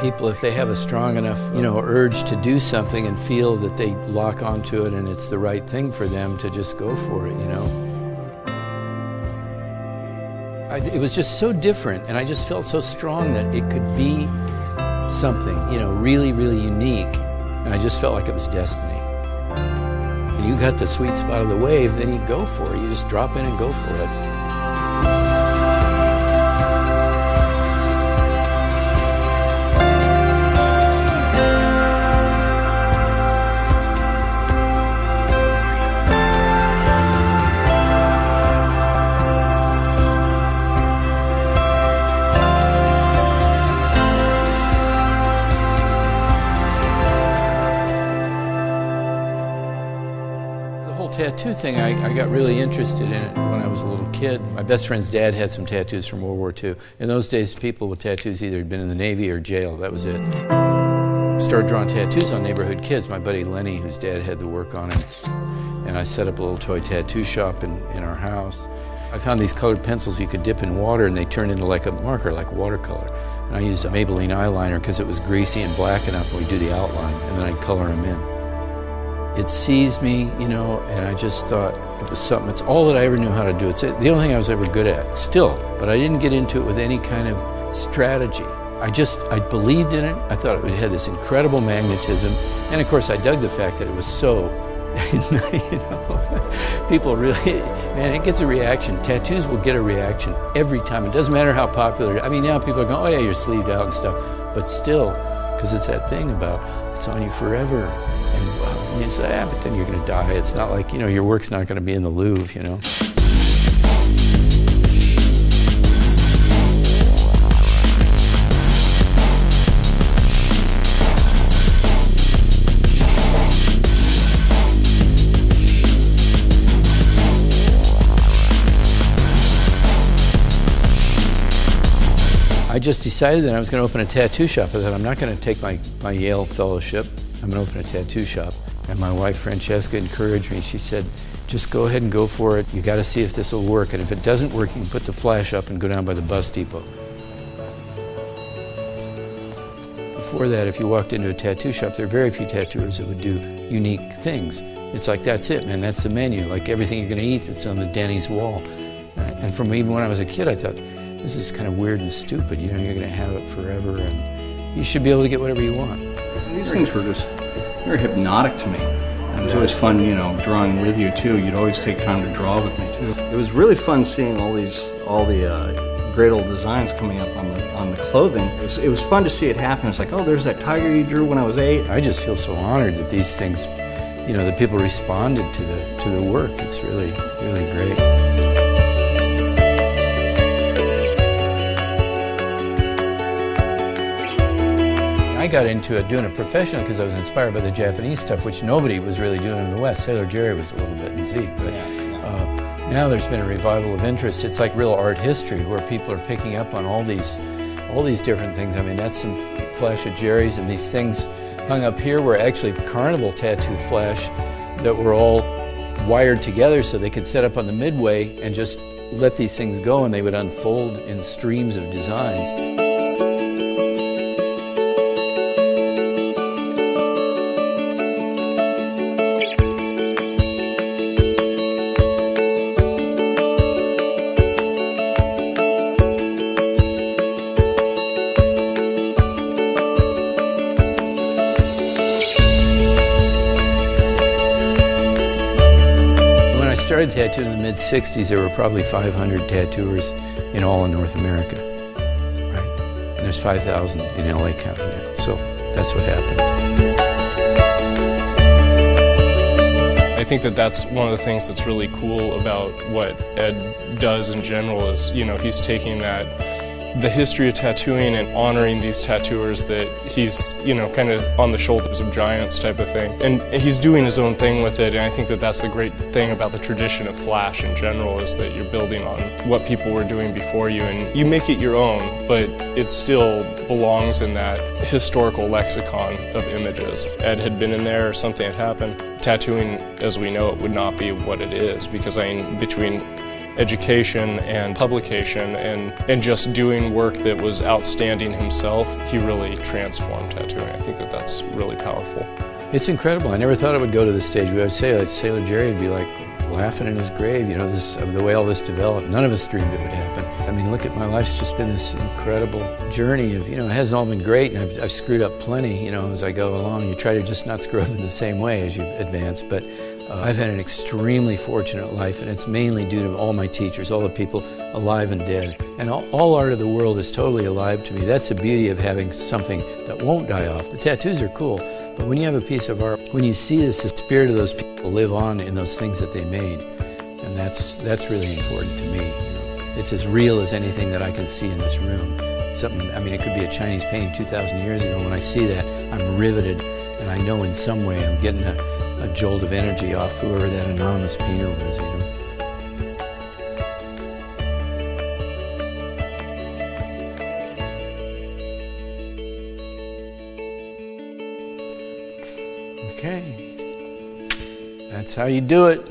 People, if they have a strong enough, urge to do something and feel that they lock onto it and it's the right thing for them, to just go for it, It was just so different, and I just felt so strong that it could be something, really, really unique, and I just felt like it was destiny. When you got the sweet spot of the wave, then you go for it. You just drop in and go for it. Tattoo thing, I got really interested in it when I was a little kid. My best friend's dad had some tattoos from World War II. In those days, people with tattoos either had been in the Navy or jail. That was it. Started drawing tattoos on neighborhood kids. My buddy Lenny, whose dad had the work on him, and I set up a little toy tattoo shop in our house. I found these colored pencils you could dip in water and they turned into like a marker, like watercolor. And I used a Maybelline eyeliner because it was greasy and black enough when we do the outline, and then I'd color them in. It seized me, and I just thought it was something. It's all that I ever knew how to do. It's the only thing I was ever good at, still. But I didn't get into it with any kind of strategy. I believed in it. I thought it had this incredible magnetism. And of course, I dug the fact that it was so, people really, man, it gets a reaction. Tattoos will get a reaction every time. It doesn't matter how popular. I mean, now people are going, oh yeah, you're sleeved out and stuff. But still, because it's that thing about, it's on you forever. And you say, but then you're going to die. It's not like, your work's not going to be in the Louvre, I just decided that I was going to open a tattoo shop. I thought, I'm not going to take my Yale fellowship. I'm going to open a tattoo shop. And my wife, Francesca, encouraged me. She said, just go ahead and go for it. You got to see if this will work. And if it doesn't work, you can put the flash up and go down by the bus depot. Before that, if you walked into a tattoo shop, there are very few tattooers that would do unique things. It's like, that's it, man. That's the menu. Like everything you're going to eat, it's on the Denny's wall. And from even when I was a kid, I thought, this is kind of weird and stupid. You're going to have it forever, and you should be able to get whatever you want. These things were just very hypnotic to me. It was always fun, drawing with you too. You'd always take time to draw with me too. It was really fun seeing all the great old designs coming up on the clothing. It was fun to see it happen. It's like, oh, there's that tiger you drew when I was 8. I just feel so honored that these things, that people responded to the work. It's really, really great. I got into it doing it professionally because I was inspired by the Japanese stuff, which nobody was really doing in the West. Sailor Jerry was a little bit in Zeke, but now there's been a revival of interest. It's like real art history where people are picking up on all these different things. I mean, that's some flash of Jerry's, and these things hung up here were actually carnival tattoo flash that were all wired together so they could set up on the midway and just let these things go, and they would unfold in streams of designs. When I started tattooing in the mid-'60s, there were probably 500 tattooers in all of North America, right? And there's 5,000 in LA County now, so that's what happened. I think that that's one of the things that's really cool about what Ed does in general is, he's taking the history of tattooing and honoring these tattooers that he's, kind of on the shoulders of giants type of thing. And he's doing his own thing with it, and I think that that's the great thing about the tradition of Flash in general is that you're building on what people were doing before you, and you make it your own, but it still belongs in that historical lexicon of images. If Ed had been in there or something had happened, tattooing as we know it would not be what it is, because between education and publication and just doing work that was outstanding himself, he really transformed tattooing. I think that that's really powerful. It's incredible. I never thought it would go to this stage. We would say, like, Sailor Jerry would be like laughing in his grave, you know, the way all this developed. None of us dreamed it would happen. I mean, look at my life's just been this incredible journey of, you know, it hasn't all been great, and I've screwed up plenty, you know, as I go along. You try to just not screw up in the same way as you advance, but I've had an extremely fortunate life, and it's mainly due to all my teachers, all the people alive and dead. And all art of the world is totally alive to me. That's the beauty of having something that won't die off. The tattoos are cool, but when you have a piece of art, when you see this, the spirit of those people live on in those things that they made, and that's really important to me. You know? It's as real as anything that I can see in this room. Something, I mean, it could be a Chinese painting 2,000 years ago. When I see that, I'm riveted, and I know in some way I'm getting a jolt of energy off whoever that anonymous painter was, you know. Okay, that's how you do it.